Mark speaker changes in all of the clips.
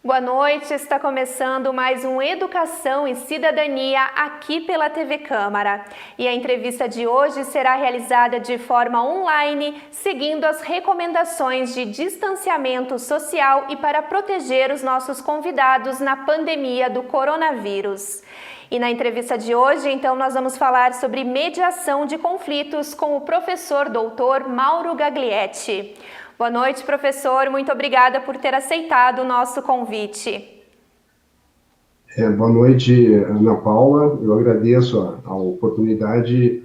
Speaker 1: Boa noite, está começando mais um Educação e Cidadania aqui pela TV Câmara. E a entrevista de hoje será realizada de forma online, seguindo as recomendações de distanciamento social e para proteger os nossos convidados na pandemia do coronavírus. E na entrevista de hoje, então, nós vamos falar sobre mediação de conflitos com o professor doutor Mauro Gaglietti. Boa noite, professor. Muito obrigada por ter aceitado o nosso convite.
Speaker 2: Boa noite, Ana Paula. Eu agradeço a oportunidade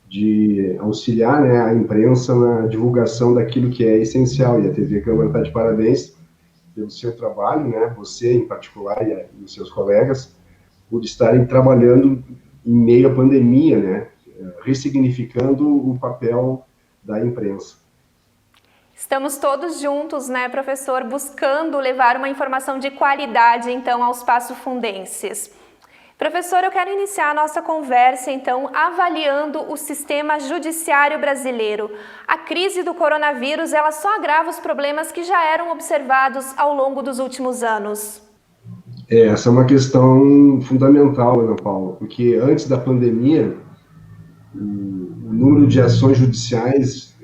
Speaker 2: de auxiliar, né, a imprensa na divulgação daquilo que é essencial. E a TV Câmara está de parabéns pelo seu trabalho, né, você em particular e os seus colegas, por estarem trabalhando em meio à pandemia, né, ressignificando o papel da imprensa.
Speaker 1: Estamos todos juntos, né, professor, buscando levar uma informação de qualidade, então, aos passofundenses. Professor, eu quero iniciar a nossa conversa, então, avaliando o sistema judiciário brasileiro. A crise do coronavírus, ela só agrava os problemas que já eram observados ao longo dos últimos anos.
Speaker 2: Essa é uma questão fundamental, Ana Paula, porque antes da pandemia, o número de ações judiciais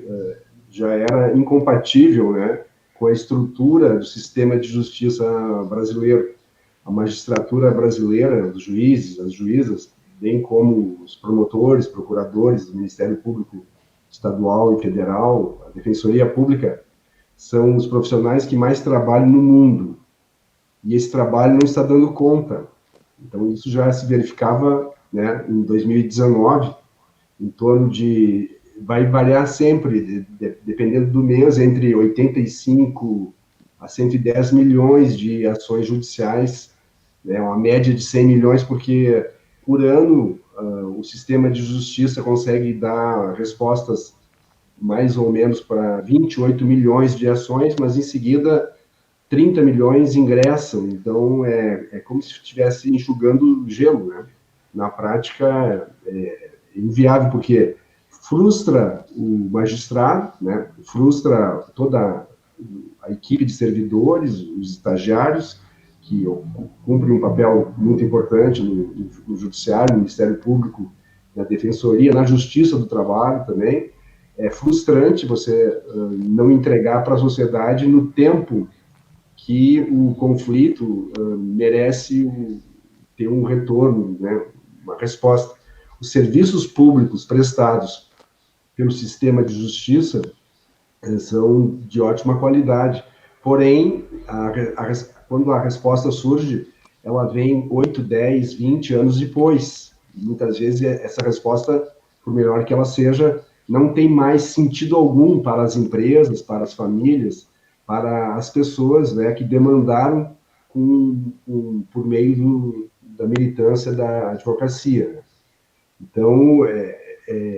Speaker 2: já era incompatível, né, com a estrutura do sistema de justiça brasileiro. A magistratura brasileira, os juízes, as juízas, bem como os promotores, procuradores do Ministério Público Estadual e Federal, a Defensoria Pública, são os profissionais que mais trabalham no mundo. E esse trabalho não está dando conta. Então, isso já se verificava, né, em 2019, em torno de... vai variar sempre, dependendo do mês, entre 85 a 110 milhões de ações judiciais, né, uma média de 100 milhões, porque por ano o sistema de justiça consegue dar respostas mais ou menos para 28 milhões de ações, mas em seguida 30 milhões ingressam, então é como se estivesse enxugando gelo, né? Na prática é inviável, porque frustra o magistrado, né? Frustra toda a equipe de servidores, os estagiários, que cumprem um papel muito importante no Judiciário, no Ministério Público, na Defensoria, na Justiça do Trabalho também. É frustrante você não entregar para a sociedade no tempo que o conflito merece ter um retorno, né? Uma resposta. Os serviços públicos prestados pelo sistema de justiça são de ótima qualidade. Porém, quando a resposta surge, ela vem 8, 10, 20 anos depois. Muitas vezes essa resposta, por melhor que ela seja, não tem mais sentido algum para as empresas, para as famílias, para as pessoas, né, que demandaram por meio da militância da advocacia. Então,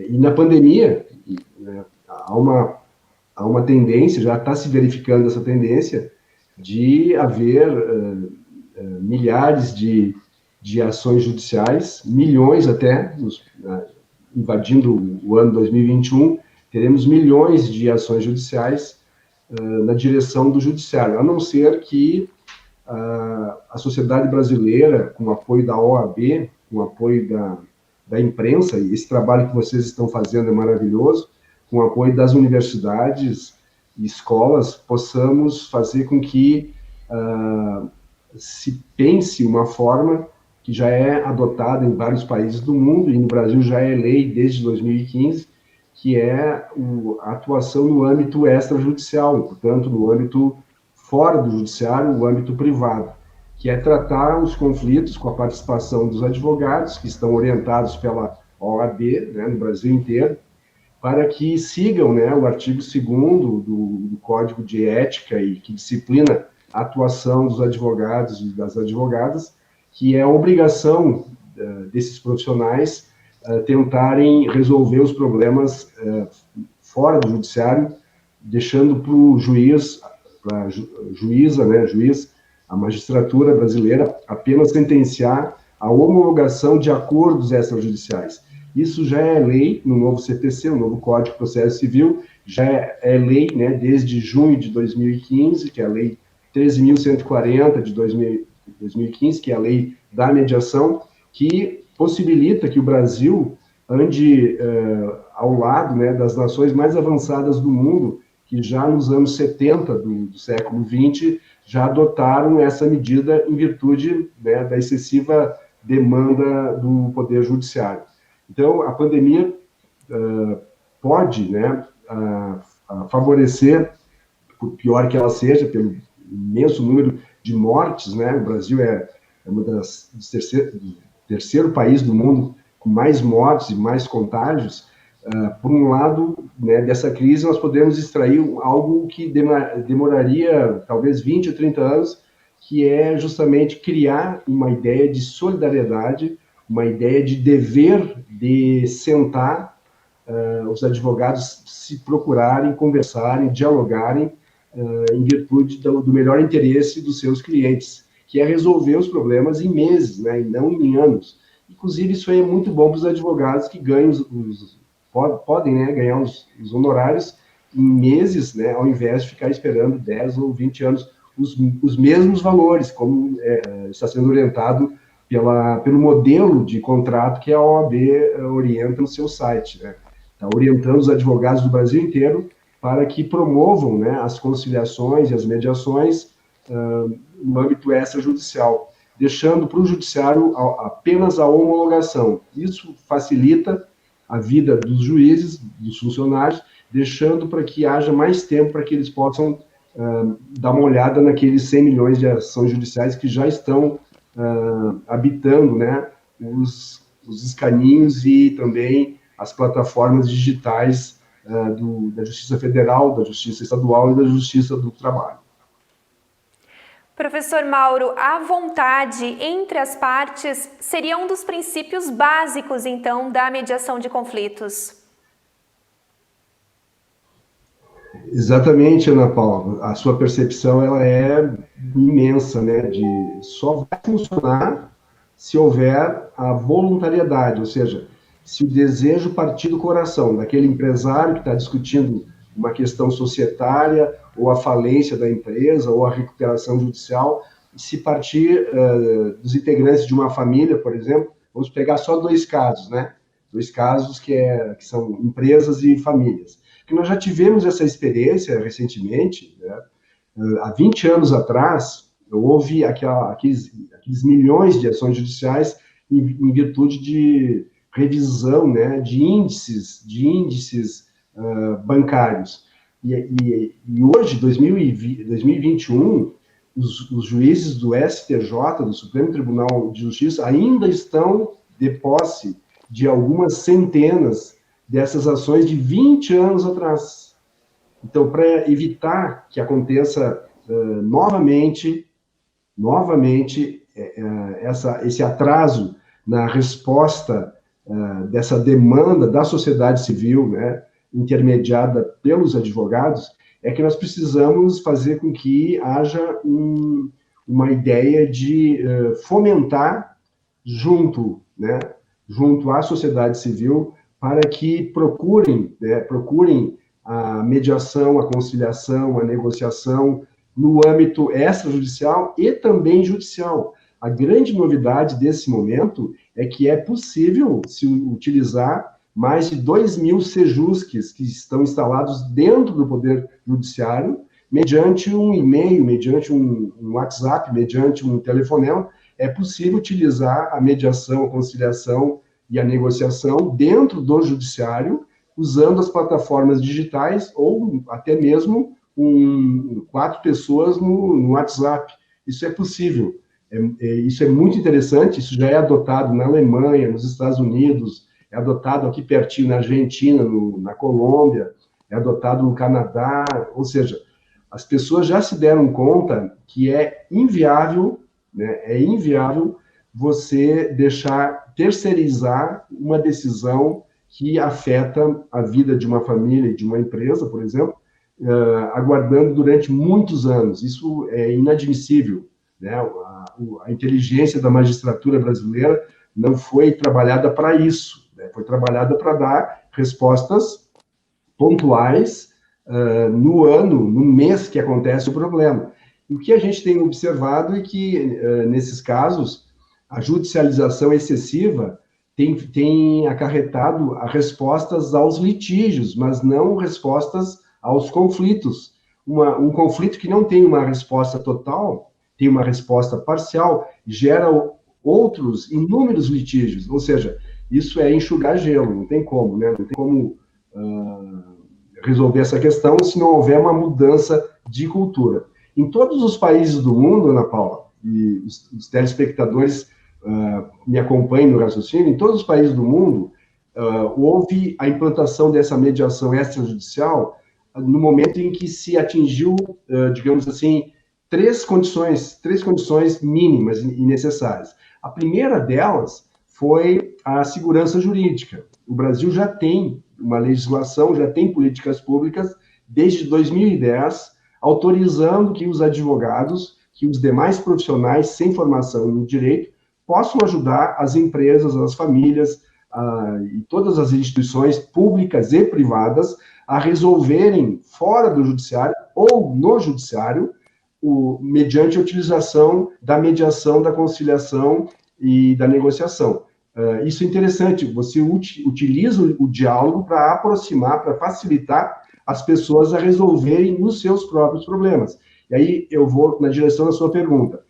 Speaker 2: e na pandemia, né, há uma tendência, já está se verificando essa tendência, de haver milhares de ações judiciais, milhões até, invadindo o ano 2021, teremos milhões de ações judiciais na direção do judiciário, a não ser que a sociedade brasileira, com o apoio da OAB, com o apoio da imprensa, e esse trabalho que vocês estão fazendo é maravilhoso, com o apoio das universidades e escolas, possamos fazer com que se pense uma forma que já é adotada em vários países do mundo, e no Brasil já é lei desde 2015, que é a atuação no âmbito extrajudicial, portanto, no âmbito fora do judiciário, o âmbito privado, que é tratar os conflitos com a participação dos advogados, que estão orientados pela OAB, né, no Brasil inteiro, para que sigam, né, o artigo 2º do Código de Ética e que disciplina a atuação dos advogados e das advogadas, que é a obrigação desses profissionais tentarem resolver os problemas fora do judiciário, deixando para o juiz, para a juíza, né, juiz, a magistratura brasileira, apenas sentenciar a homologação de acordos extrajudiciais. Isso já é lei no novo CPC, o novo Código de Processo Civil, já é lei, né, desde junho de 2015, que é a Lei 13.140 de 2015, que é a lei da mediação, que possibilita que o Brasil ande ao lado, né, das nações mais avançadas do mundo, que já nos anos 70 do século XX já adotaram essa medida em virtude, né, da excessiva demanda do Poder Judiciário. Então, a pandemia pode, né, favorecer, por pior que ela seja, pelo imenso número de mortes, né? O Brasil é uma do terceiro país do mundo com mais mortes e mais contágios. Por um lado, né, dessa crise, nós podemos extrair algo que demoraria talvez 20 ou 30 anos, que é justamente criar uma ideia de solidariedade, uma ideia de dever de sentar os advogados se procurarem, conversarem, dialogarem, em virtude do melhor interesse dos seus clientes, que é resolver os problemas em meses, né, e não em anos. Inclusive, isso aí é muito bom para os advogados que ganham podem, né, ganhar os honorários em meses, né, ao invés de ficar esperando 10 ou 20 anos os mesmos valores, como está sendo orientado pelo modelo de contrato que a OAB orienta no seu site, né? Está orientando os advogados do Brasil inteiro para que promovam, né, as conciliações e as mediações no âmbito extrajudicial, deixando para o judiciário apenas a homologação. Isso facilita a vida dos juízes, dos funcionários, deixando para que haja mais tempo para que eles possam dar uma olhada naqueles 100 milhões de ações judiciais que já estão habitando, né, os escaninhos e também as plataformas digitais da Justiça Federal, da Justiça Estadual e da Justiça do Trabalho.
Speaker 1: Professor Mauro, a vontade entre as partes seria um dos princípios básicos, então, da mediação de conflitos.
Speaker 2: Exatamente, Ana Paula. A sua percepção ela é imensa, né? Só vai funcionar se houver a voluntariedade, ou seja, se o desejo partir do coração daquele empresário que está discutindo uma questão societária, ou a falência da empresa, ou a recuperação judicial, se partir dos integrantes de uma família, por exemplo, vamos pegar só 2 casos, né? 2 casos que são empresas e famílias. Porque nós já tivemos essa experiência recentemente, né? Há 20 anos atrás, houve aqueles milhões de ações judiciais em virtude de revisão, né, de índices bancários. E hoje, 2021, os juízes do STJ, do Supremo Tribunal de Justiça, ainda estão de posse de algumas centenas dessas ações de 20 anos atrás. Então, para evitar que aconteça novamente esse atraso na resposta dessa demanda da sociedade civil, né, intermediada pelos advogados, é que nós precisamos fazer com que haja uma ideia de fomentar junto à sociedade civil para que procurem a mediação, a conciliação, a negociação no âmbito extrajudicial e também judicial. A grande novidade desse momento é que é possível se utilizar mais de 2.000 sejusques que estão instalados dentro do Poder Judiciário, mediante um e-mail, mediante um WhatsApp, mediante um telefonema, é possível utilizar a mediação, a conciliação e a negociação dentro do Judiciário, usando as plataformas digitais ou até mesmo 4 pessoas no WhatsApp. Isso é possível. Isso é muito interessante, isso já é adotado na Alemanha, nos Estados Unidos, é adotado aqui pertinho na Argentina, na Colômbia, é adotado no Canadá, ou seja, as pessoas já se deram conta que é inviável, né, você terceirizar uma decisão que afeta a vida de uma família e de uma empresa, por exemplo, aguardando durante muitos anos. Isso é inadmissível, né? A inteligência da magistratura brasileira não foi trabalhada para isso. né? Foi trabalhada para dar respostas pontuais no ano, no mês que acontece o problema. E o que a gente tem observado é que, nesses casos, a judicialização excessiva tem acarretado a respostas aos litígios, mas não respostas aos conflitos. Um conflito que não tem uma resposta total, tem uma resposta parcial, gera outros inúmeros litígios. Ou seja, isso é enxugar gelo, não tem como, né? Não tem como resolver essa questão se não houver uma mudança de cultura. Em todos os países do mundo, Ana Paula, e os telespectadores me acompanham no raciocínio, em todos os países do mundo, houve a implantação dessa mediação extrajudicial no momento em que se atingiu, digamos assim, três condições mínimas e necessárias. A primeira delas foi a segurança jurídica. O Brasil já tem uma legislação, já tem políticas públicas desde 2010, autorizando que os advogados, que os demais profissionais sem formação no direito, possam ajudar as empresas, as famílias e todas as instituições públicas e privadas a resolverem fora do judiciário ou no judiciário, mediante a utilização da mediação, da conciliação e da negociação. Isso é interessante, você utiliza o diálogo para aproximar, para facilitar as pessoas a resolverem os seus próprios problemas. E aí eu vou na direção da sua pergunta.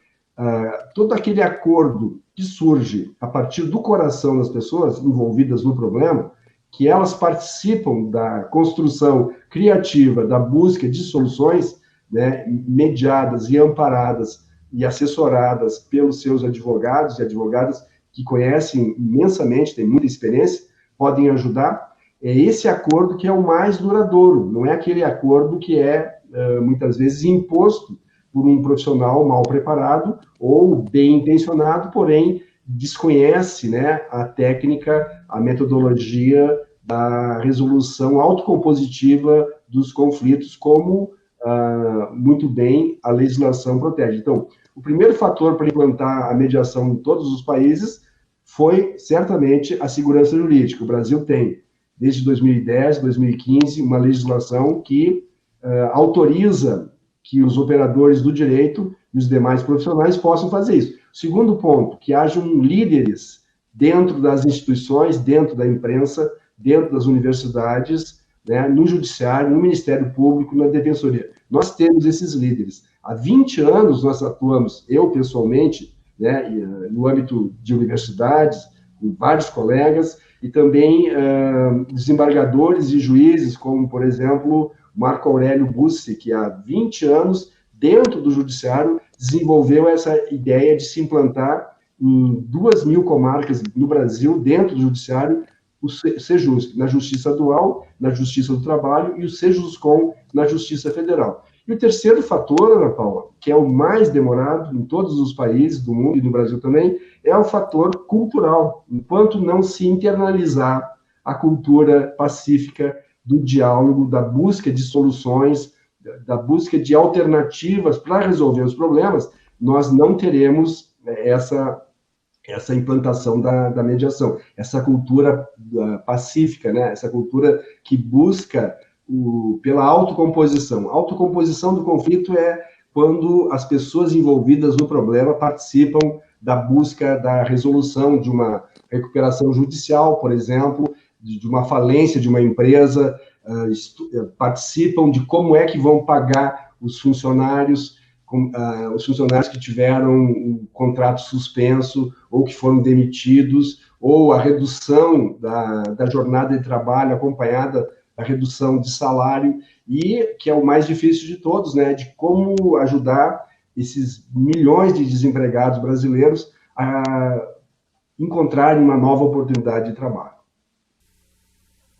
Speaker 2: Todo aquele acordo que surge a partir do coração das pessoas envolvidas no problema, que elas participam da construção criativa, da busca de soluções, né, mediadas e amparadas e assessoradas pelos seus advogados e advogadas que conhecem imensamente, têm muita experiência, podem ajudar. É esse acordo que é o mais duradouro, não é aquele acordo que é, muitas vezes, imposto por um profissional mal preparado ou bem intencionado, porém desconhece, né, a técnica, a metodologia da resolução autocompositiva dos conflitos, como muito bem a legislação protege. Então, o primeiro fator para implantar a mediação em todos os países foi, certamente, a segurança jurídica. O Brasil tem, desde 2010, 2015, uma legislação que autoriza que os operadores do direito e os demais profissionais possam fazer isso. Segundo ponto, que hajam líderes dentro das instituições, dentro da imprensa, dentro das universidades, né, no judiciário, no Ministério Público, na Defensoria. Nós temos esses líderes. Há 20 anos nós atuamos, eu pessoalmente, né, no âmbito de universidades, com vários colegas, e também desembargadores e juízes, como, por exemplo, Marco Aurélio Bussi, que há 20 anos, dentro do judiciário, desenvolveu essa ideia de se implantar em 2.000 comarcas no Brasil, dentro do judiciário, o Sejusc, na Justiça Dual, na Justiça do Trabalho, e o Sejuscom, na Justiça Federal. E o terceiro fator, Ana Paula, que é o mais demorado em todos os países do mundo e no Brasil também, é o fator cultural. Enquanto não se internalizar a cultura pacífica do diálogo, da busca de soluções, da busca de alternativas para resolver os problemas, nós não teremos essa implantação da mediação, essa cultura pacífica, né? Essa cultura que busca pela autocomposição. A autocomposição do conflito é quando as pessoas envolvidas no problema participam da busca da resolução de uma recuperação judicial, por exemplo, de uma falência de uma empresa, participam de como é que vão pagar os funcionários que tiveram um contrato suspenso ou que foram demitidos, ou a redução da jornada de trabalho acompanhada da redução de salário, e que é o mais difícil de todos, né, de como ajudar esses milhões de desempregados brasileiros a encontrarem uma nova oportunidade de trabalho.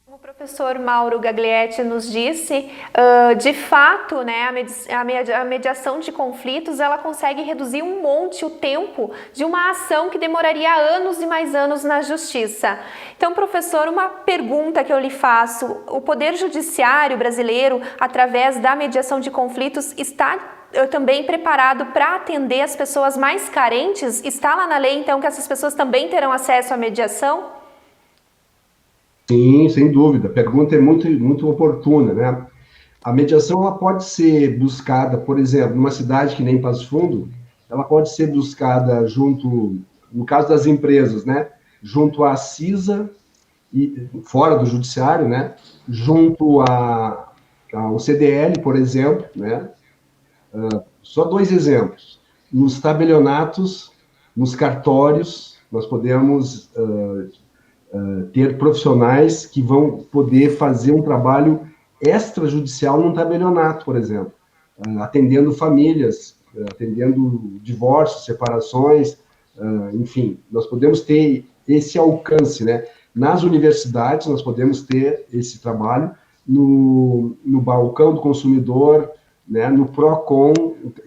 Speaker 1: O professor Mauro Gaglietti nos disse, de fato, né, a mediação de conflitos, ela consegue reduzir um monte o tempo de uma ação que demoraria anos e mais anos na justiça. Então, professor, uma pergunta que eu lhe faço: o Poder Judiciário brasileiro, através da mediação de conflitos, está também preparado para atender as pessoas mais carentes? Está lá na lei, então, que essas pessoas também terão acesso à mediação?
Speaker 2: Sim, sem dúvida. A pergunta é muito oportuna, né? A mediação ela pode ser buscada, por exemplo, numa cidade que nem Passo Fundo, ela pode ser buscada junto, no caso das empresas, né? Junto à CISA, e, fora do judiciário, né? Junto ao CDL, por exemplo, né? Só dois exemplos. Nos tabelionatos, nos cartórios, nós podemos ter profissionais que vão poder fazer um trabalho extrajudicial num tabelionato, por exemplo, atendendo famílias, atendendo divórcios, separações, enfim, nós podemos ter esse alcance, né? Nas universidades, nós podemos ter esse trabalho no balcão do consumidor, né? No PROCON,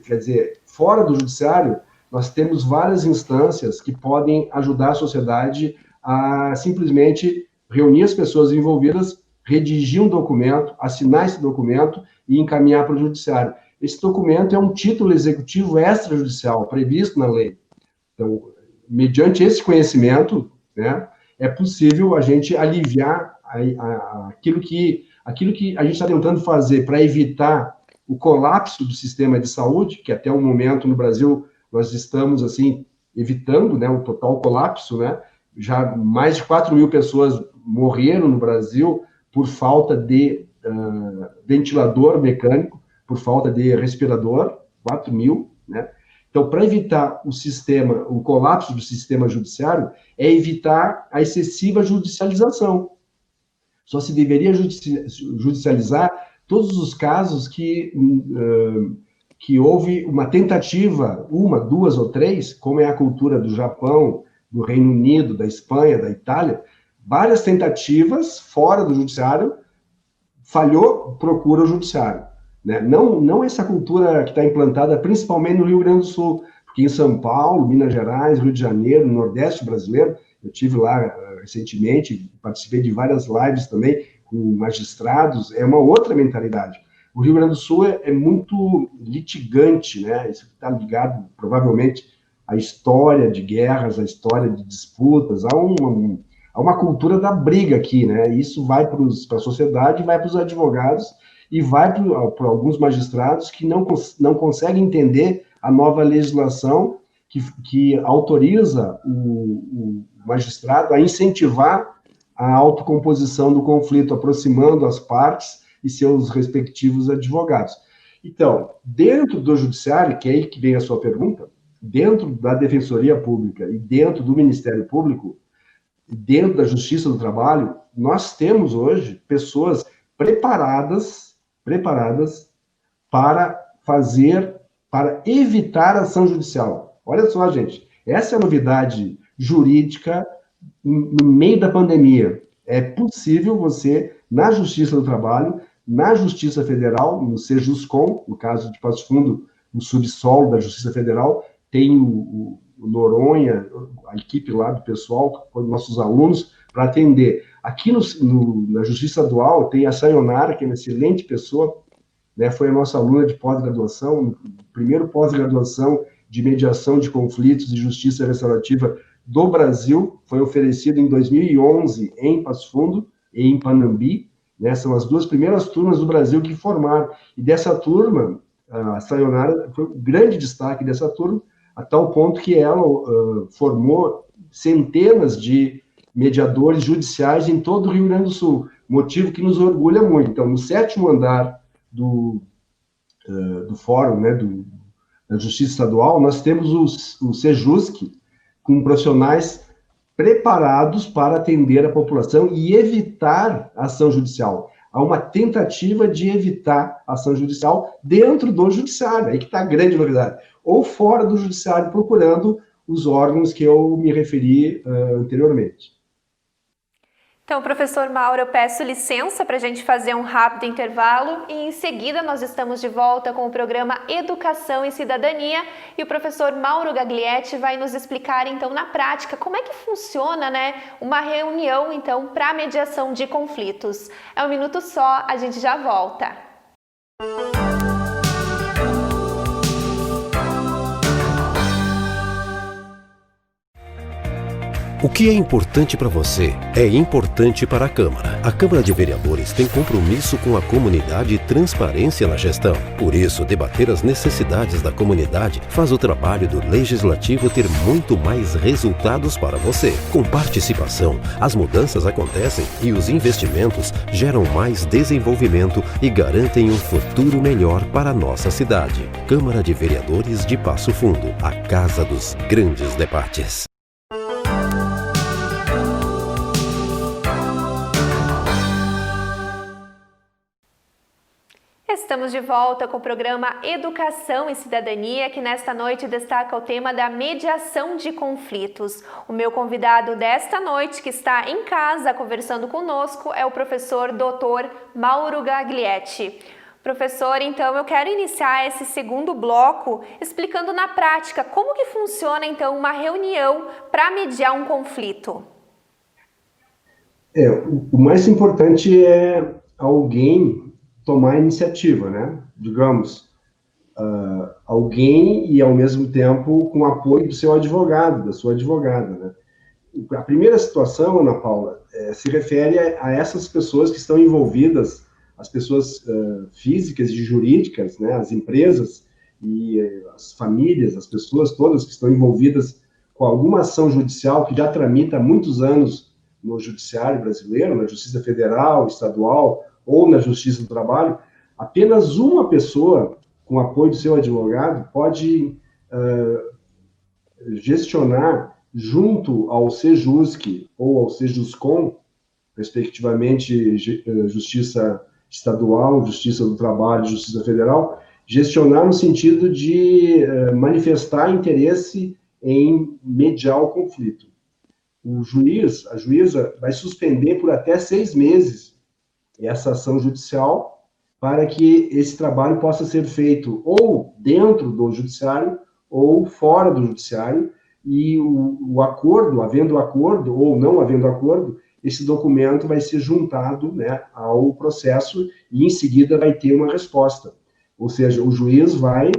Speaker 2: quer dizer, fora do judiciário, nós temos várias instâncias que podem ajudar a sociedade a simplesmente reunir as pessoas envolvidas, redigir um documento, assinar esse documento e encaminhar para o judiciário. Esse documento é um título executivo extrajudicial previsto na lei. Então, mediante esse conhecimento, né, é possível a gente aliviar aquilo que a gente está tentando fazer para evitar o colapso do sistema de saúde, que até o momento no Brasil nós estamos assim evitando, né, o total colapso, né? Já mais de 4 mil pessoas morreram no Brasil por falta de ventilador mecânico, por falta de respirador, 4 mil, né? Então, para evitar o colapso do sistema judiciário, é evitar a excessiva judicialização. Só se deveria judicializar todos os casos que houve uma tentativa, uma, duas ou três, como é a cultura do Japão, do Reino Unido, da Espanha, da Itália, várias tentativas fora do judiciário, falhou, procura o judiciário. Né? Não essa cultura que está implantada principalmente no Rio Grande do Sul, porque em São Paulo, Minas Gerais, Rio de Janeiro, no Nordeste brasileiro, eu estive lá recentemente, participei de várias lives também com magistrados, é uma outra mentalidade. O Rio Grande do Sul é muito litigante, né? Isso está ligado, provavelmente, à história de guerras, à história de disputas, há uma cultura da briga aqui, né? Isso vai para a sociedade, vai para os advogados e vai para alguns magistrados que não conseguem entender a nova legislação que autoriza o magistrado a incentivar a autocomposição do conflito, aproximando as partes e seus respectivos advogados. Então, dentro do judiciário, que é aí que vem a sua pergunta, dentro da Defensoria Pública e dentro do Ministério Público, dentro da Justiça do Trabalho, nós temos hoje pessoas preparadas para evitar ação judicial. Olha só, gente, essa é a novidade jurídica no meio da pandemia. É possível você, na Justiça do Trabalho, na Justiça Federal, no Sejuscom, no caso de Passo Fundo, no subsolo da Justiça Federal, tem o Noronha, a equipe lá do pessoal, nossos alunos, para atender. Aqui na Justiça Estadual tem a Sayonara, que é uma excelente pessoa, né, foi a nossa aluna de pós-graduação, primeiro pós-graduação de mediação de conflitos e justiça restaurativa do Brasil, foi oferecido em 2011 em Passo Fundo e em Panambi, né, são as duas primeiras turmas do Brasil que formaram, e dessa turma, a Sayonara foi o grande destaque dessa turma, a tal ponto que ela formou centenas de mediadores judiciais em todo o Rio Grande do Sul, motivo que nos orgulha muito. Então, no 7º andar do fórum, né, da Justiça Estadual, nós temos o Sejusc, com profissionais preparados para atender a população e evitar ação judicial. Há uma tentativa de evitar ação judicial dentro do judiciário, aí que está a grande novidade, ou fora do judiciário, procurando os órgãos que eu me referi anteriormente.
Speaker 1: Então, professor Mauro, eu peço licença para a gente fazer um rápido intervalo e em seguida nós estamos de volta com o programa Educação e Cidadania e o professor Mauro Gaglietti vai nos explicar então na prática como é que funciona, né, uma reunião então para mediação de conflitos. É um minuto só, a gente já volta.
Speaker 3: O que é importante para você é importante para a Câmara. A Câmara de Vereadores tem compromisso com a comunidade e transparência na gestão. Por isso, debater as necessidades da comunidade faz o trabalho do Legislativo ter muito mais resultados para você. Com participação, as mudanças acontecem e os investimentos geram mais desenvolvimento e garantem um futuro melhor para a nossa cidade. Câmara de Vereadores de Passo Fundo, a casa dos grandes debates.
Speaker 1: Estamos de volta com o programa Educação e Cidadania, que nesta noite destaca o tema da mediação de conflitos. O meu convidado desta noite, que está em casa conversando conosco, é o professor Dr. Mauro Gaglietti. Professor, então eu quero iniciar esse segundo bloco explicando na prática como que funciona então uma reunião para mediar um conflito.
Speaker 2: O mais importante é alguém tomar a iniciativa, né? Digamos, alguém e, ao mesmo tempo, com o apoio do seu advogado, da sua advogada, né? A primeira situação, Ana Paula, se refere a essas pessoas que estão envolvidas, as pessoas físicas e jurídicas, né? As empresas e as famílias, as pessoas todas que estão envolvidas com alguma ação judicial que já tramita há muitos anos no judiciário brasileiro, na Justiça Federal, Estadual, ou na Justiça do Trabalho. Apenas uma pessoa, com apoio do seu advogado, pode gestionar junto ao Sejusc ou ao Sejuscom, respectivamente, Justiça Estadual, Justiça do Trabalho, Justiça Federal, gestionar no sentido de manifestar interesse em mediar o conflito. O juiz, a juíza, vai suspender por até 6 meses essa ação judicial, para que esse trabalho possa ser feito ou dentro do judiciário ou fora do judiciário, e o acordo, havendo acordo ou não havendo acordo, esse documento vai ser juntado, né, ao processo e em seguida vai ter uma resposta. Ou seja, o juiz vai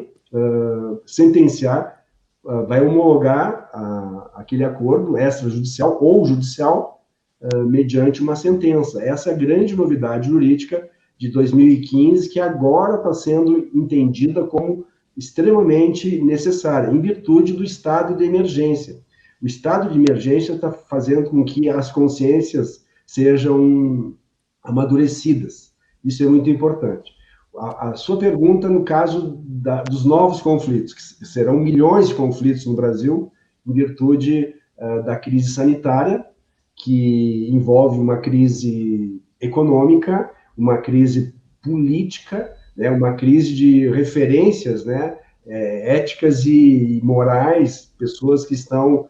Speaker 2: sentenciar, vai homologar aquele acordo extrajudicial ou judicial, mediante uma sentença. Essa é a grande novidade jurídica de 2015, que agora está sendo entendida como extremamente necessária, em virtude do estado de emergência. O estado de emergência está fazendo com que as consciências sejam amadurecidas. Isso é muito importante. A sua pergunta, no caso dos novos conflitos, que serão milhões de conflitos no Brasil, em virtude da crise sanitária, que envolve uma crise econômica, uma crise política, né, uma crise de referências, né, éticas e morais, pessoas que estão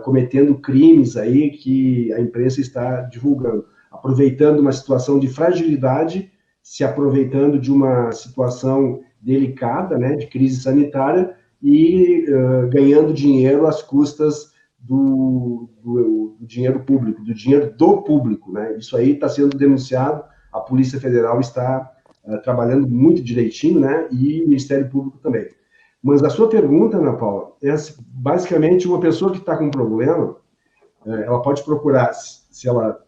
Speaker 2: cometendo crimes aí que a imprensa está divulgando, aproveitando uma situação de fragilidade, se aproveitando de uma situação delicada, né, de crise sanitária, e ganhando dinheiro às custas do dinheiro público, do dinheiro do público, né? Isso aí está sendo denunciado, a Polícia Federal está trabalhando muito direitinho, né? E o Ministério Público também. Mas a sua pergunta, Ana Paula, é basicamente uma pessoa que está com um problema, ela pode procurar, se ela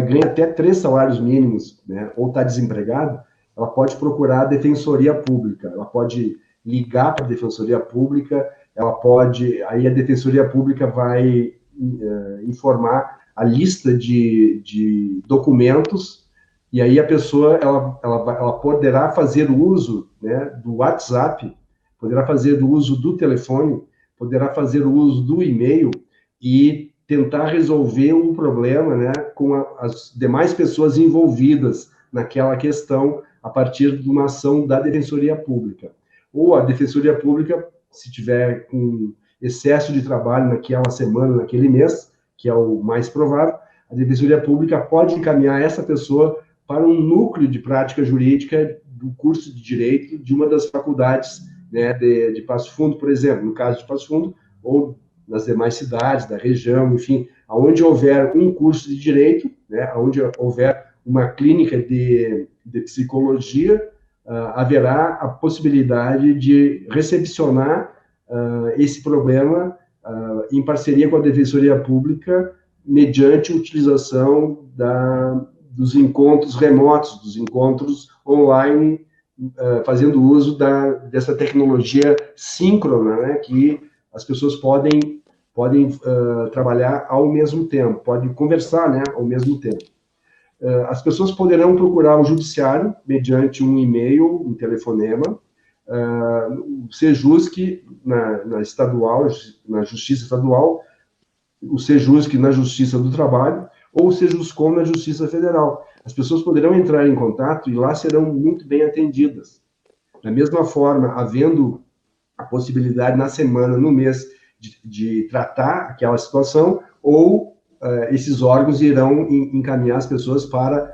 Speaker 2: ganha até 3 salários mínimos, né? Ou está desempregada, ela pode procurar a Defensoria Pública, ela pode ligar para a Defensoria Pública, aí a Defensoria Pública vai informar a lista de documentos, e aí a pessoa, ela poderá fazer uso, né, do WhatsApp, poderá fazer uso do telefone, poderá fazer uso do e-mail e tentar resolver um problema, né, com as demais pessoas envolvidas naquela questão a partir de uma ação da Defensoria Pública. Ou a Defensoria Pública, se tiver com excesso de trabalho naquela semana, naquele mês, que é o mais provável, a Defensoria Pública pode encaminhar essa pessoa para um núcleo de prática jurídica do curso de Direito de uma das faculdades, né, de Passo Fundo, por exemplo, no caso de Passo Fundo, ou nas demais cidades, da região, enfim, onde houver um curso de Direito, né, onde houver uma clínica de psicologia, haverá a possibilidade de recepcionar esse problema em parceria com a Defensoria Pública, mediante a utilização dos encontros remotos, dos encontros online, fazendo uso dessa tecnologia síncrona, né, que as pessoas podem trabalhar ao mesmo tempo, podem conversar, né, ao mesmo tempo. As pessoas poderão procurar o judiciário mediante um e-mail, um telefonema, o Sejusc na estadual, na Justiça Estadual, o Sejusc na Justiça do Trabalho, ou o Sejuscom na Justiça Federal. As pessoas poderão entrar em contato e lá serão muito bem atendidas. Da mesma forma, havendo a possibilidade na semana, no mês, de tratar aquela situação, ou esses órgãos irão encaminhar as pessoas para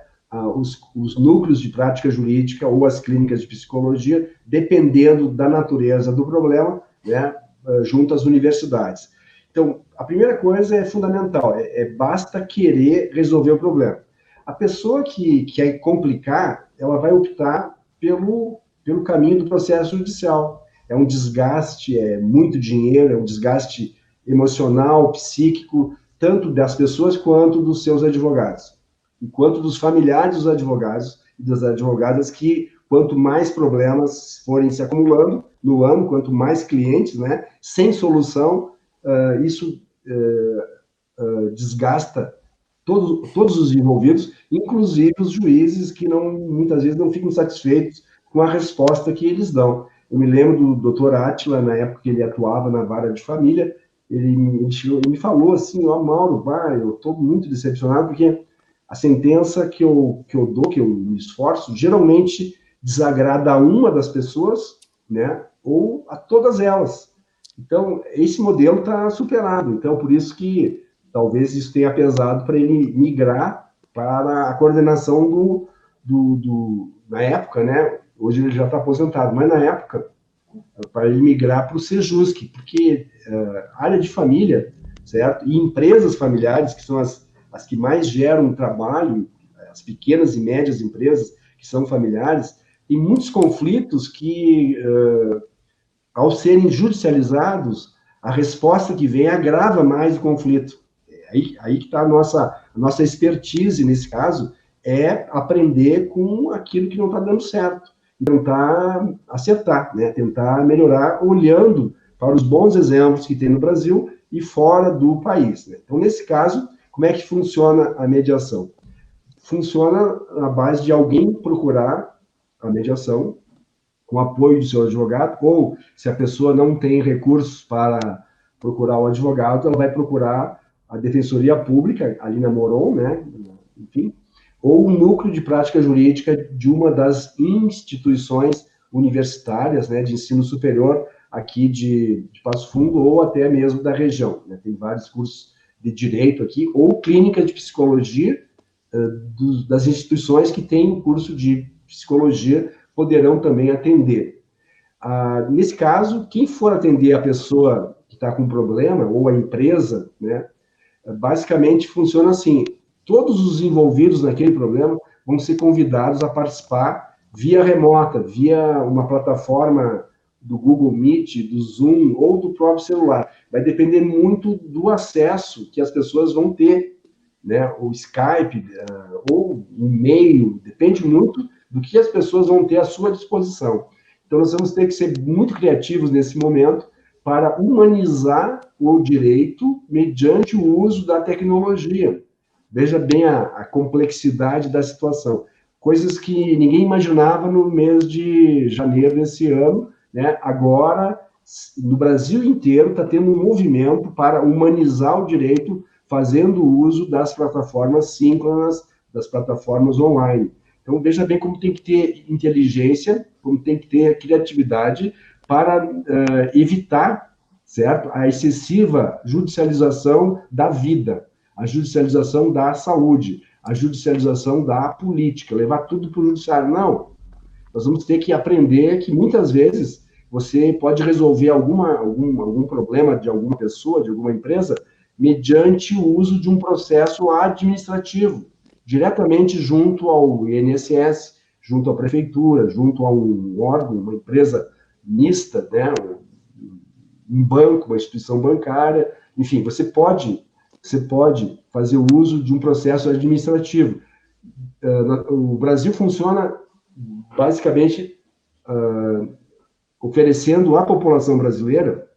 Speaker 2: os núcleos de prática jurídica ou as clínicas de psicologia, dependendo da natureza do problema, né, junto às universidades. Então, a primeira coisa é fundamental, basta querer resolver o problema. A pessoa que quer complicar, ela vai optar pelo caminho do processo judicial. É um desgaste, é muito dinheiro, é um desgaste emocional, psíquico, tanto das pessoas quanto dos seus advogados, e quanto dos familiares dos advogados e das advogadas, que quanto mais problemas forem se acumulando no ano, quanto mais clientes, né, sem solução, isso desgasta todos os envolvidos, inclusive os juízes, que muitas vezes não ficam satisfeitos com a resposta que eles dão. Eu me lembro do Dr. Átila, na época que ele atuava na vara de família, ele me falou assim: Mauro, eu estou muito decepcionado, porque a sentença que eu dou, que eu me esforço, geralmente desagrada a uma das pessoas, né, ou a todas elas. Então, esse modelo está superado. Então, por isso que talvez isso tenha pesado para ele migrar para a coordenação na época, né? Hoje ele já está aposentado, mas na época, para ele migrar para o Sejusc, porque área de família, certo? E empresas familiares, que são as que mais geram trabalho, as pequenas e médias empresas que são familiares, tem muitos conflitos que, ao serem judicializados, a resposta que vem agrava mais o conflito. Aí que está a nossa expertise, nesse caso, é aprender com aquilo que não está dando certo, tentar acertar, né? Tentar melhorar, olhando para os bons exemplos que tem no Brasil e fora do país, né? Então, nesse caso, como é que funciona a mediação? Funciona na base de alguém procurar a mediação com apoio do seu advogado, ou se a pessoa não tem recursos para procurar o advogado, ela vai procurar a Defensoria Pública, ali na Moron, né? Enfim, ou o núcleo de prática jurídica de uma das instituições universitárias, né, de ensino superior aqui de Passo Fundo, ou até mesmo da região, né? Tem vários cursos de direito aqui, ou clínica de psicologia das instituições que têm o curso de psicologia poderão também atender. Nesse caso, quem for atender a pessoa que está com problema, ou a empresa, né, basicamente funciona assim: todos os envolvidos naquele problema vão ser convidados a participar via remota, via uma plataforma do Google Meet, do Zoom ou do próprio celular. Vai depender muito do acesso que as pessoas vão ter, né? O Skype ou o e-mail, depende muito do que as pessoas vão ter à sua disposição. Então, nós vamos ter que ser muito criativos nesse momento para humanizar o direito mediante o uso da tecnologia. Veja bem a complexidade da situação. Coisas que ninguém imaginava no mês de janeiro desse ano, né? Agora, no Brasil inteiro, está tendo um movimento para humanizar o direito, fazendo uso das plataformas síncronas, das plataformas online. Então, veja bem como tem que ter inteligência, como tem que ter criatividade para evitar, certo, a excessiva judicialização da vida, a judicialização da saúde, a judicialização da política, levar tudo para o judiciário. Não, nós vamos ter que aprender que muitas vezes você pode resolver algum problema de alguma pessoa, de alguma empresa, mediante o uso de um processo administrativo, diretamente junto ao INSS, junto à prefeitura, junto a um órgão, uma empresa mista, né, um banco, uma instituição bancária, enfim, você pode fazer o uso de um processo administrativo. O Brasil funciona basicamente oferecendo à população brasileira,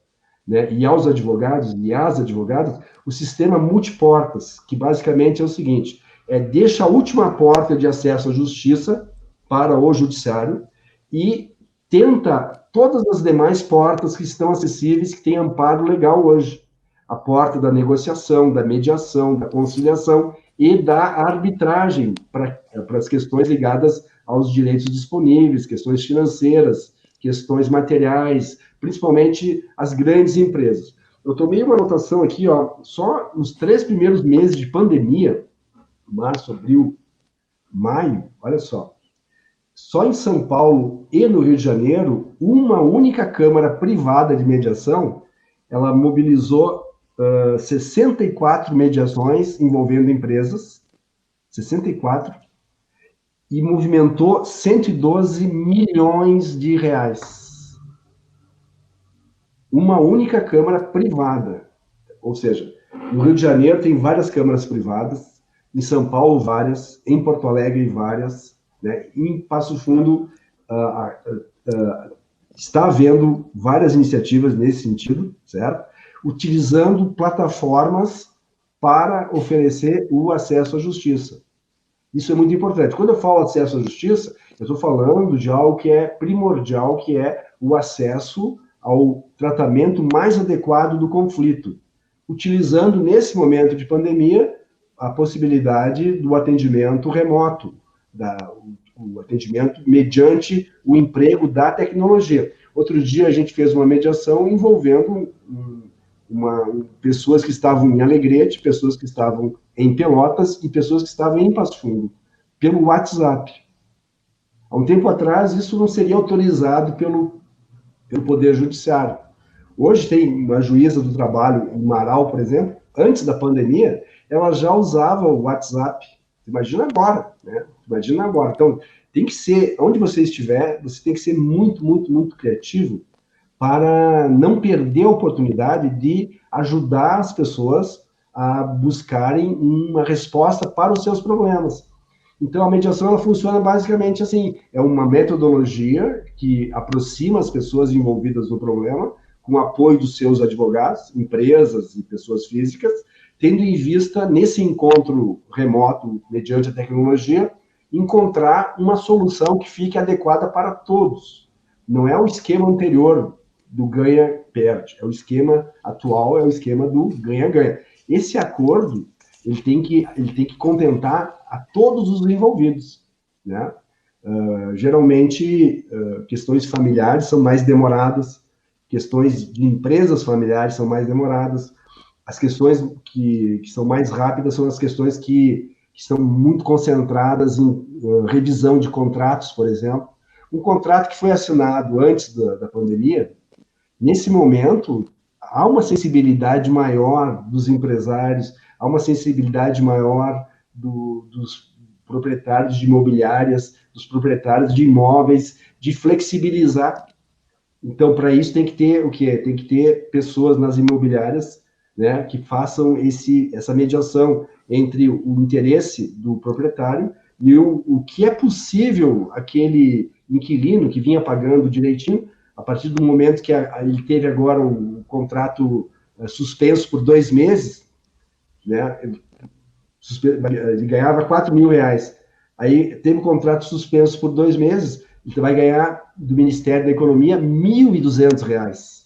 Speaker 2: né, e aos advogados e às advogadas, o sistema multiportas, que basicamente é o seguinte, deixa a última porta de acesso à justiça para o judiciário e tenta todas as demais portas que estão acessíveis, que têm amparo legal hoje. A porta da negociação, da mediação, da conciliação e da arbitragem para as questões ligadas aos direitos disponíveis, questões financeiras, questões materiais, principalmente as grandes empresas. Eu tomei uma anotação aqui, só nos 3 primeiros meses de pandemia, março, abril, maio, olha só em São Paulo e no Rio de Janeiro, uma única Câmara privada de mediação, ela mobilizou 64 mediações envolvendo empresas, 64, e movimentou 112 milhões de reais. Uma única Câmara privada. Ou seja, no Rio de Janeiro tem várias câmaras privadas, em São Paulo várias, em Porto Alegre várias, né? Em Passo Fundo está havendo várias iniciativas nesse sentido, certo? Utilizando plataformas para oferecer o acesso à justiça. Isso é muito importante. Quando eu falo acesso à justiça, eu estou falando de algo que é primordial, que é o acesso ao tratamento mais adequado do conflito, utilizando, nesse momento de pandemia, a possibilidade do atendimento remoto, o atendimento mediante o emprego da tecnologia. Outro dia a gente fez uma mediação envolvendo pessoas que estavam em Alegrete, pessoas que estavam em Pelotas e pessoas que estavam em Passo Fundo, pelo WhatsApp. Há um tempo atrás, isso não seria autorizado pelo Poder Judiciário. Hoje tem uma juíza do trabalho, em Marau, por exemplo, antes da pandemia, ela já usava o WhatsApp. Imagina agora, né? Imagina agora. Então, tem que ser, onde você estiver, você tem que ser muito, muito, muito criativo para não perder a oportunidade de ajudar as pessoas a buscarem uma resposta para os seus problemas. Então, a mediação ela funciona basicamente assim, é uma metodologia que aproxima as pessoas envolvidas no problema, com o apoio dos seus advogados, empresas e pessoas físicas, tendo em vista, nesse encontro remoto, mediante a tecnologia, encontrar uma solução que fique adequada para todos. Não é o esquema anterior do ganha-perde, é o esquema atual, é o esquema do ganha-ganha. Esse acordo, ele tem que contentar a todos os envolvidos, né? Geralmente, questões familiares são mais demoradas, questões de empresas familiares são mais demoradas, as questões que são mais rápidas são as questões que estão muito concentradas em revisão de contratos, por exemplo. Um contrato que foi assinado antes da pandemia, nesse momento, há uma sensibilidade maior dos empresários, há uma sensibilidade maior dos proprietários de imobiliárias, dos proprietários de imóveis, de flexibilizar. Então, para isso tem que ter o quê? Tem que ter pessoas nas imobiliárias, né, que façam essa mediação entre o interesse do proprietário e o que é possível aquele inquilino que vinha pagando direitinho, a partir do momento que ele teve agora um contrato suspenso por 2 meses, né, ele ganhava R$4.000, aí teve um contrato suspenso por 2 meses, ele vai ganhar do Ministério da Economia R$1.200.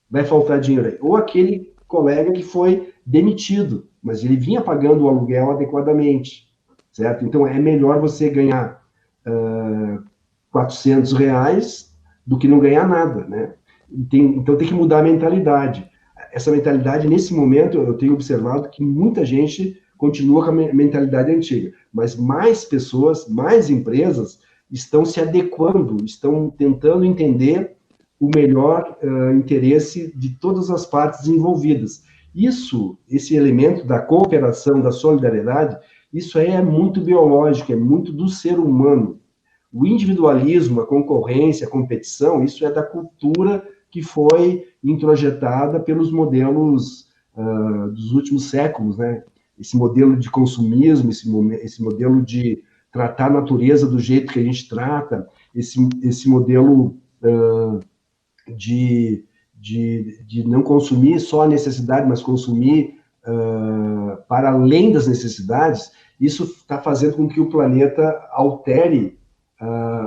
Speaker 2: Vai faltar dinheiro aí. Ou aquele colega que foi demitido, mas ele vinha pagando o aluguel adequadamente, certo? Então, é melhor você ganhar R$400 do que não ganhar nada, né? Então, tem que mudar a mentalidade. Essa mentalidade, nesse momento, eu tenho observado que muita gente continua com a mentalidade antiga, mas mais pessoas, mais empresas estão se adequando, estão tentando entender o melhor interesse de todas as partes envolvidas. Esse elemento da cooperação, da solidariedade, isso aí é muito biológico, é muito do ser humano. O individualismo, a concorrência, a competição, isso é da cultura que foi introjetada pelos modelos dos últimos séculos, né? Esse modelo de consumismo, esse modelo de tratar a natureza do jeito que a gente trata, esse modelo de não consumir só a necessidade, mas consumir para além das necessidades, isso está fazendo com que o planeta altere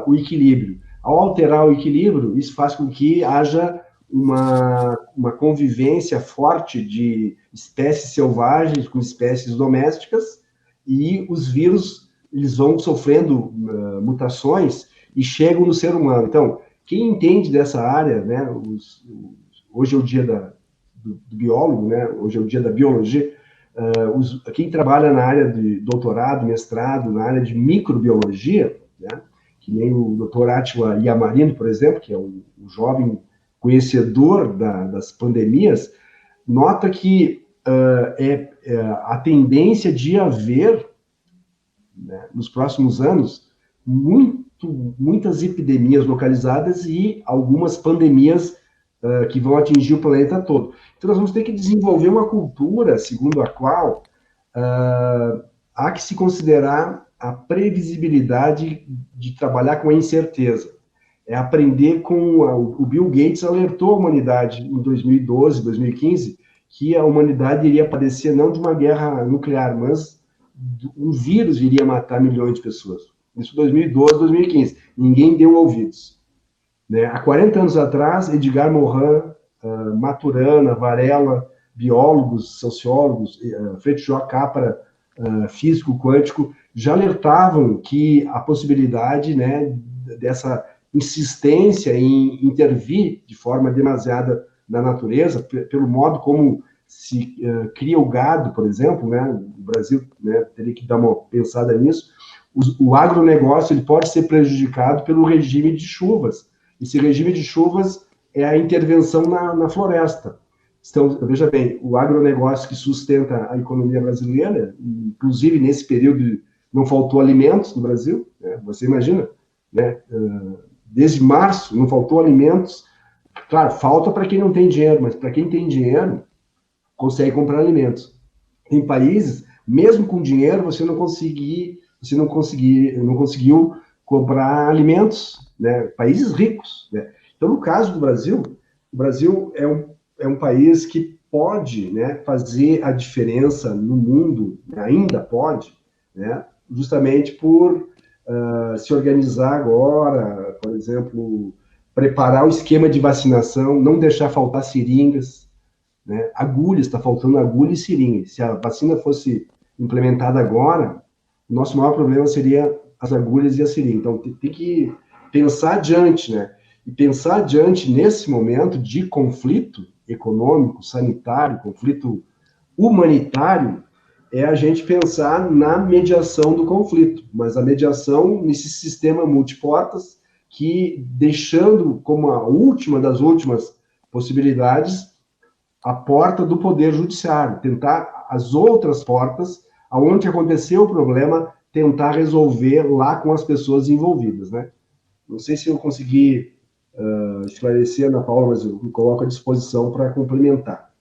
Speaker 2: o equilíbrio. Ao alterar o equilíbrio, isso faz com que haja uma convivência forte de espécies selvagens com espécies domésticas, e os vírus eles vão sofrendo mutações e chegam no ser humano. Então, quem entende dessa área, né, hoje é o dia do biólogo, né, hoje é o dia da biologia, quem trabalha na área de doutorado, mestrado, na área de microbiologia, né, que nem o Dr. Átila Yamarino, por exemplo, que é um jovem conhecedor das pandemias, nota que a tendência de haver, né, nos próximos anos, muitas epidemias localizadas e algumas pandemias que vão atingir o planeta todo. Então, nós vamos ter que desenvolver uma cultura segundo a qual há que se considerar a previsibilidade de trabalhar com a incerteza. É aprender com... O Bill Gates alertou a humanidade em 2012, 2015, que a humanidade iria padecer não de uma guerra nuclear, mas um vírus iria matar milhões de pessoas. Isso em 2012, 2015. Ninguém deu ouvidos. Né? Há 40 anos atrás, Edgar Morin, Maturana, Varela, biólogos, sociólogos, Freixo Capra, físico quântico, já alertavam que a possibilidade, né, dessa insistência em intervir de forma demasiada na natureza, pelo modo como se cria o gado, por exemplo, né, o Brasil, né, teria que dar uma pensada nisso. O agronegócio ele pode ser prejudicado pelo regime de chuvas. Esse regime de chuvas é a intervenção na floresta. Então, veja bem, o agronegócio que sustenta a economia brasileira, inclusive nesse período não faltou alimentos no Brasil, né? Você imagina, né? Desde março não faltou alimentos. Claro, falta para quem não tem dinheiro, mas para quem tem dinheiro, consegue comprar alimentos. Em países, mesmo com dinheiro, você não conseguiu comprar alimentos, né? Países ricos, né? Então, no caso do Brasil, o Brasil é um país que pode, né, fazer a diferença no mundo, ainda pode, né, justamente por se organizar agora, por exemplo, preparar o esquema de vacinação, não deixar faltar seringas, né, agulhas, está faltando agulha e seringa. Se a vacina fosse implementada agora, o nosso maior problema seria as agulhas e a seringa. Então, tem que pensar adiante, né? E pensar adiante nesse momento de conflito econômico, sanitário, conflito humanitário, é a gente pensar na mediação do conflito, mas a mediação nesse sistema multiportas que, deixando como a última das últimas possibilidades, a porta do poder judiciário, tentar as outras portas, aonde aconteceu o problema, tentar resolver lá com as pessoas envolvidas, né? Não sei se eu consegui esclarecer, Ana Paula, mas eu me coloco à disposição para complementar.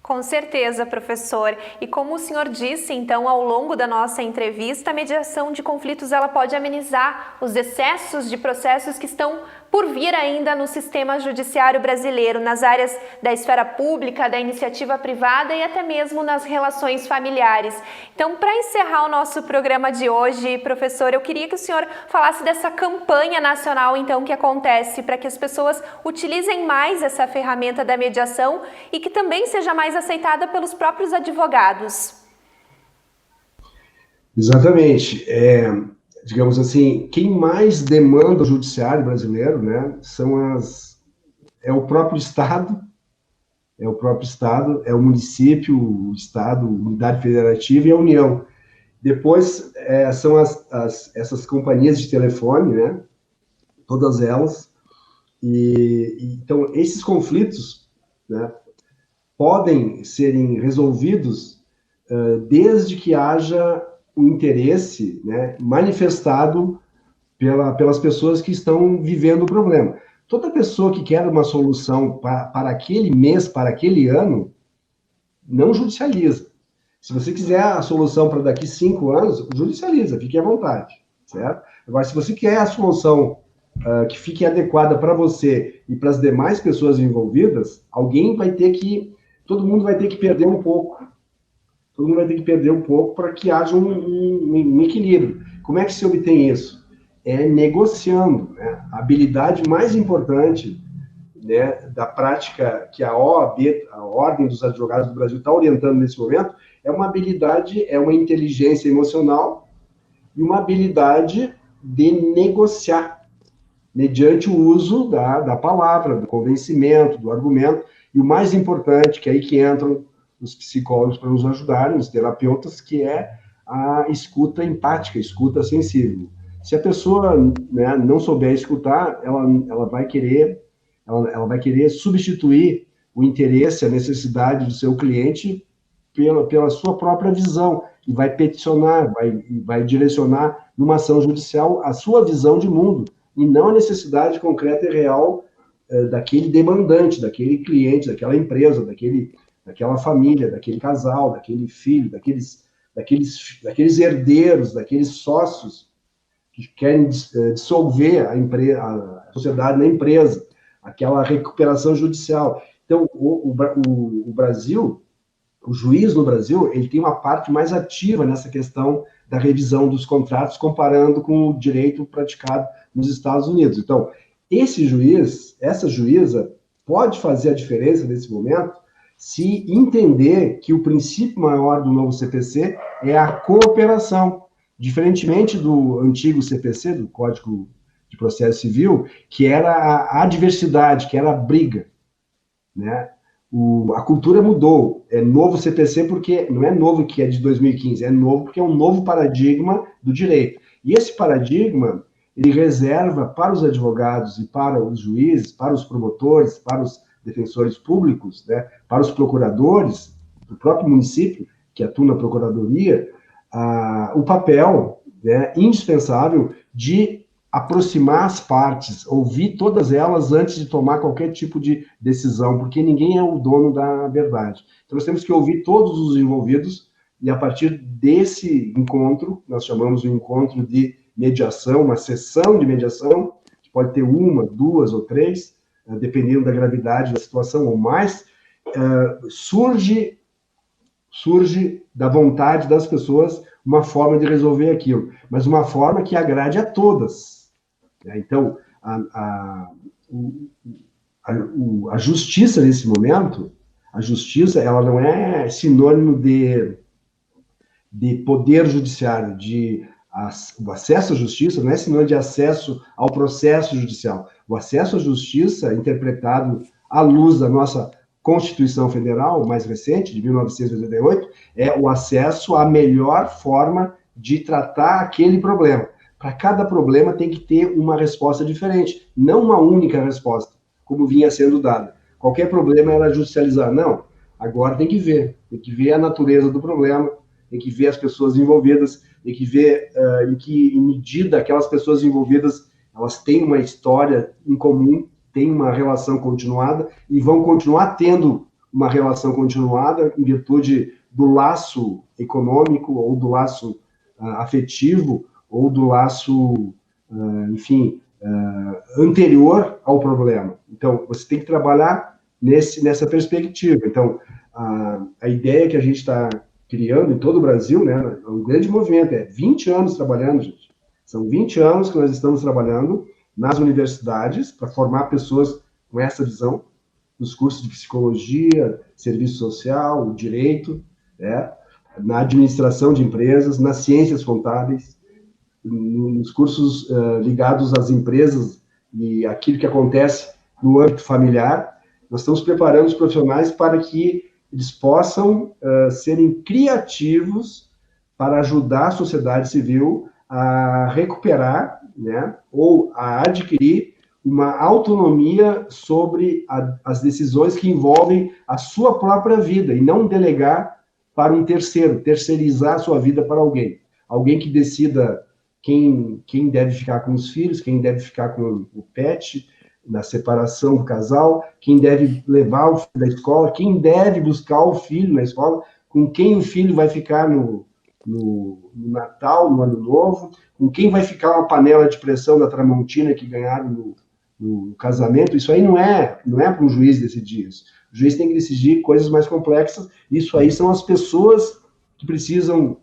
Speaker 1: Com certeza, professor. E como o senhor disse, então, ao longo da nossa entrevista, a mediação de conflitos ela pode amenizar os excessos de processos que estão por vir ainda no sistema judiciário brasileiro, nas áreas da esfera pública, da iniciativa privada e até mesmo nas relações familiares. Então, para encerrar o nosso programa de hoje, professor, eu queria que o senhor falasse dessa campanha nacional, então, que acontece para que as pessoas utilizem mais essa ferramenta da mediação e que também seja mais aceitada pelos próprios advogados.
Speaker 2: Exatamente. Digamos assim, quem mais demanda o judiciário brasileiro, né, é o próprio Estado, é o município, o Estado, a unidade federativa e a União. Depois são essas companhias de telefone, né, todas elas. Então, esses conflitos, né, podem serem resolvidos desde que haja o interesse, né, manifestado pelas pessoas que estão vivendo o problema. Toda pessoa que quer uma solução para aquele mês, para aquele ano, não judicializa. Se você quiser a solução para daqui 5 anos, judicializa, fique à vontade, certo? Agora, se você quer a solução que fique adequada para você e para as demais pessoas envolvidas, todo mundo vai ter que perder um pouco. Todo mundo vai ter que perder um pouco para que haja um equilíbrio. Como é que se obtém isso? É negociando, né? A habilidade mais importante, né, da prática que a OAB, a Ordem dos Advogados do Brasil, está orientando nesse momento, é uma habilidade, é uma inteligência emocional e uma habilidade de negociar, mediante o uso da palavra, do convencimento, do argumento, e o mais importante, que é aí que entram os psicólogos para nos ajudarem, os terapeutas, que é a escuta empática, escuta sensível. Se a pessoa, né, não souber escutar, ela vai querer substituir o interesse, a necessidade do seu cliente pela sua própria visão, e vai peticionar, vai direcionar numa ação judicial a sua visão de mundo, e não a necessidade concreta e real daquele demandante, daquele cliente, daquela empresa, daquela família, daquele casal, daquele filho, daqueles herdeiros, daqueles sócios que querem dissolver a sociedade na empresa, aquela recuperação judicial. Então, o Brasil, o juiz no Brasil, ele tem uma parte mais ativa nessa questão da revisão dos contratos, comparando com o direito praticado nos Estados Unidos. Então, esse juiz, essa juíza, pode fazer a diferença nesse momento se entender que o princípio maior do novo CPC é a cooperação. Diferentemente do antigo CPC, do Código de Processo Civil, que era a adversidade, que era a briga, né? A cultura mudou. É novo CPC porque não é novo que é de 2015, é novo porque é um novo paradigma do direito. E esse paradigma, ele reserva para os advogados e para os juízes, para os promotores, para os defensores públicos, né, para os procuradores do próprio município, que atua na procuradoria, o papel, né, indispensável de aproximar as partes, ouvir todas elas antes de tomar qualquer tipo de decisão, porque ninguém é o dono da verdade. Então, nós temos que ouvir todos os envolvidos, e a partir desse encontro, nós chamamos de encontro de mediação, uma sessão de mediação, que pode ter 1, 2 ou 3, dependendo da gravidade da situação, ou mais, surge da vontade das pessoas uma forma de resolver aquilo, mas uma forma que agrade a todas. Então, a justiça, nesse momento, a justiça, ela não é sinônimo de poder judiciário, o acesso à justiça não é sinônimo de acesso ao processo judicial. O acesso à justiça, interpretado à luz da nossa Constituição Federal, mais recente, de 1988, é o acesso à melhor forma de tratar aquele problema. Para cada problema tem que ter uma resposta diferente, não uma única resposta, como vinha sendo dada. Qualquer problema era judicializar. Não, agora tem que ver a natureza do problema, tem que ver as pessoas envolvidas, tem que ver em que medida aquelas pessoas envolvidas, elas têm uma história em comum, têm uma relação continuada e vão continuar tendo uma relação continuada em virtude do laço econômico ou do laço afetivo ou do laço, enfim, anterior ao problema. Então, você tem que trabalhar nessa perspectiva. Então, a ideia que a gente está criando em todo o Brasil, né, é um grande movimento, 20 anos trabalhando, gente. São 20 anos que nós estamos trabalhando nas universidades para formar pessoas com essa visão, nos cursos de psicologia, serviço social, direito, na administração de empresas, nas ciências contábeis, nos cursos ligados às empresas e aquilo que acontece no âmbito familiar. Nós estamos preparando os profissionais para que eles possam serem criativos para ajudar a sociedade civil a recuperar, né, ou a adquirir uma autonomia sobre as decisões que envolvem a sua própria vida, e não delegar para um terceiro, terceirizar a sua vida para alguém. Alguém que decida quem deve ficar com os filhos, quem deve ficar com o pet, na separação do casal, quem deve levar o filho da escola, quem deve buscar o filho na escola, com quem o filho vai ficar no Natal, no Ano Novo, com quem vai ficar uma panela de pressão da Tramontina que ganharam no casamento. Isso aí não é para um juiz decidir isso. O juiz tem que decidir coisas mais complexas. Isso aí são as pessoas que precisam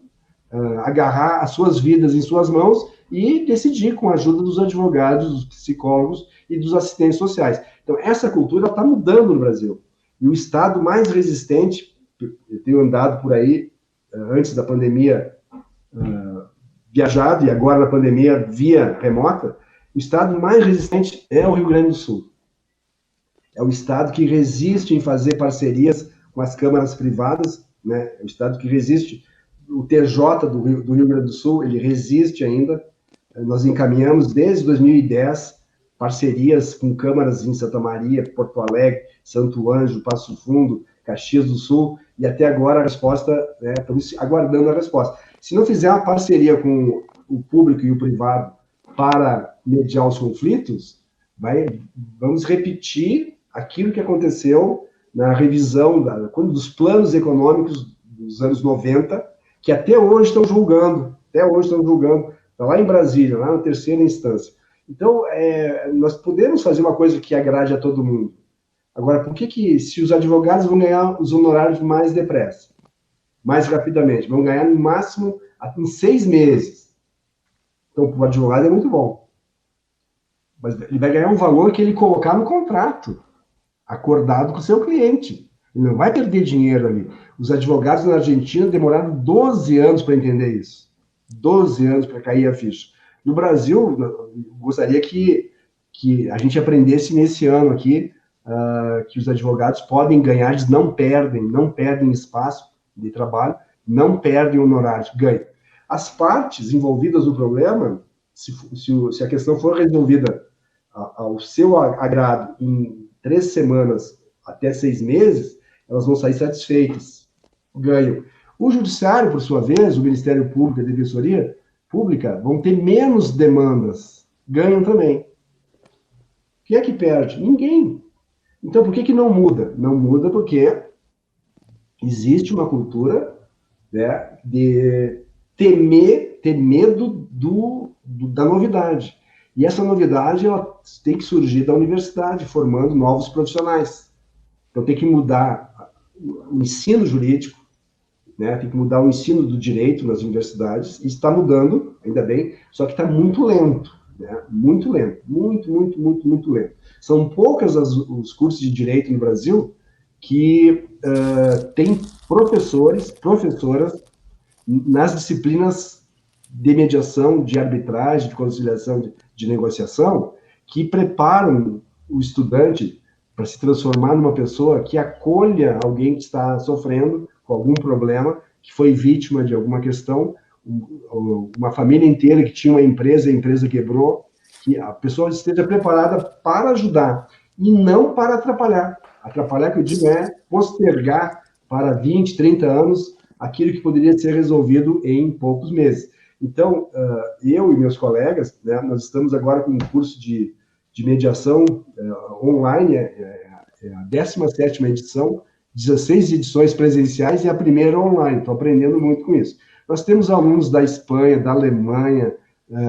Speaker 2: agarrar as suas vidas em suas mãos e decidir com a ajuda dos advogados, dos psicólogos e dos assistentes sociais. Então, essa cultura está mudando no Brasil. E o estado mais resistente, eu tenho andado por aí, antes da pandemia, viajado, e agora na pandemia via remota, o estado mais resistente é o Rio Grande do Sul. É o estado que resiste em fazer parcerias com as câmaras privadas, né? É o estado que resiste. O TJ do Rio Grande do Sul, ele resiste ainda. Nós encaminhamos desde 2010 parcerias com câmaras em Santa Maria, Porto Alegre, Santo Ângelo, Passo Fundo, Caxias do Sul, e até agora a resposta, estamos aguardando a resposta. Se não fizer uma parceria com o público e o privado para mediar os conflitos, vamos repetir aquilo que aconteceu na revisão dos planos econômicos dos anos 90, que até hoje estão julgando, está lá em Brasília, lá na terceira instância. Então, nós podemos fazer uma coisa que agrade a todo mundo. Agora, por que se os advogados vão ganhar os honorários mais depressa, mais rapidamente, vão ganhar no máximo em 6 meses? Então, para o advogado é muito bom. Mas ele vai ganhar um valor que ele colocar no contrato, acordado com o seu cliente. Ele não vai perder dinheiro ali. Os advogados na Argentina demoraram 12 anos para entender isso. 12 anos para cair a ficha. No Brasil, eu gostaria que a gente aprendesse nesse ano aqui, que os advogados podem ganhar, eles não perdem espaço de trabalho, não perdem honorários, ganham. As partes envolvidas no problema, se a questão for resolvida ao seu agrado em 3 semanas até 6 meses, elas vão sair satisfeitas, ganham. O judiciário, por sua vez, o Ministério Público e a Defensoria Pública vão ter menos demandas, ganham também. Quem é que perde? Ninguém. Então, por que não muda? Não muda porque existe uma cultura, né, de ter medo da novidade. E essa novidade ela tem que surgir da universidade, formando novos profissionais. Então, tem que mudar o ensino jurídico, né, tem que mudar o ensino do direito nas universidades, e está mudando, ainda bem, só que está muito lento. Né, muito lento, muito lento. São poucos os cursos de direito no Brasil que têm professoras nas disciplinas de mediação, de arbitragem, de conciliação, de negociação, que preparam o estudante para se transformar numa pessoa que acolha alguém que está sofrendo com algum problema, que foi vítima de alguma questão, uma família inteira que tinha uma empresa, a empresa quebrou, que a pessoa esteja preparada para ajudar e não para atrapalhar. Atrapalhar, que eu digo, é postergar para 20, 30 anos aquilo que poderia ser resolvido em poucos meses. Então, eu e meus colegas, né, nós estamos agora com um curso de mediação online, a 17ª edição, 16 edições presenciais e a primeira online. Estou aprendendo muito com isso. Nós temos alunos da Espanha, da Alemanha,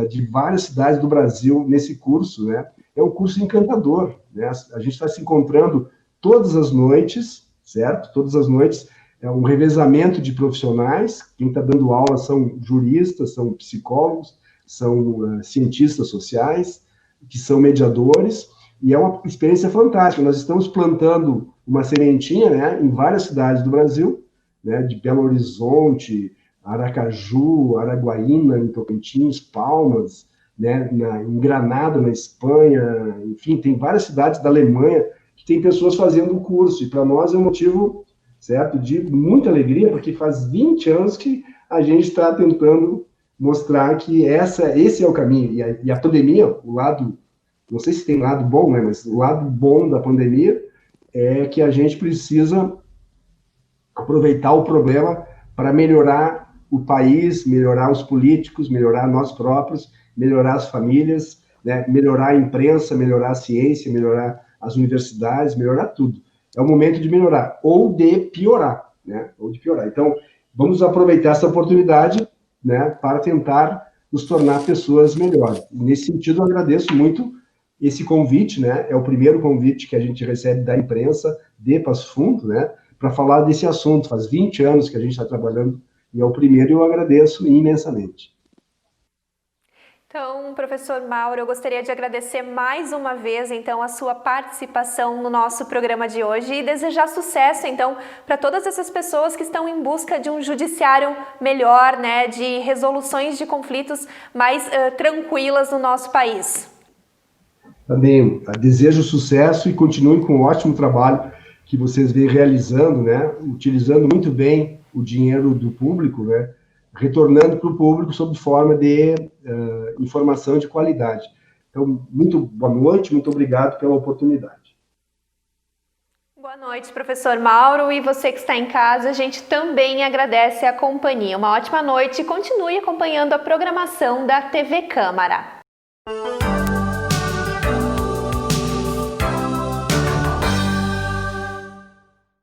Speaker 2: de várias cidades do Brasil nesse curso, né? É um curso encantador, né? A gente está se encontrando todas as noites, certo? Todas as noites é um revezamento de profissionais. Quem está dando aula são juristas, são psicólogos, são cientistas sociais, que são mediadores, e é uma experiência fantástica. Nós estamos plantando uma sementinha, né, em várias cidades do Brasil, né, de Belo Horizonte, Aracaju, Araguaína, em Tocantins, Palmas, né, em Granada, na Espanha, enfim, tem várias cidades da Alemanha que tem pessoas fazendo o curso, e para nós é um motivo, certo, de muita alegria, porque faz 20 anos que a gente está tentando mostrar que esse é o caminho, e a pandemia, o lado, não sei se tem lado bom, né, mas o lado bom da pandemia é que a gente precisa aproveitar o problema para melhorar o país, melhorar os políticos, melhorar nós próprios, melhorar as famílias, né, melhorar a imprensa, melhorar a ciência, melhorar as universidades, melhorar tudo. É o momento de melhorar, ou de piorar, né? Ou de piorar. Então, vamos aproveitar essa oportunidade, né, para tentar nos tornar pessoas melhores. Nesse sentido, eu agradeço muito esse convite, né? É o primeiro convite que a gente recebe da imprensa de Passo Fundo, né, para falar desse assunto. Faz 20 anos que a gente está trabalhando e é o primeiro, e eu agradeço imensamente.
Speaker 1: Então, professor Mauro, eu gostaria de agradecer mais uma vez, então, a sua participação no nosso programa de hoje e desejar sucesso, então, para todas essas pessoas que estão em busca de um judiciário melhor, né, de resoluções de conflitos mais tranquilas no nosso país.
Speaker 2: Também desejo sucesso e continuem com o ótimo trabalho que vocês vêm realizando, né, utilizando muito bem o dinheiro do público, né, retornando para o público sob forma de informação de qualidade. Então, muito boa noite, muito obrigado pela oportunidade.
Speaker 1: Boa noite, professor Mauro, e você que está em casa, a gente também agradece a companhia. Uma ótima noite e continue acompanhando a programação da TV Câmara.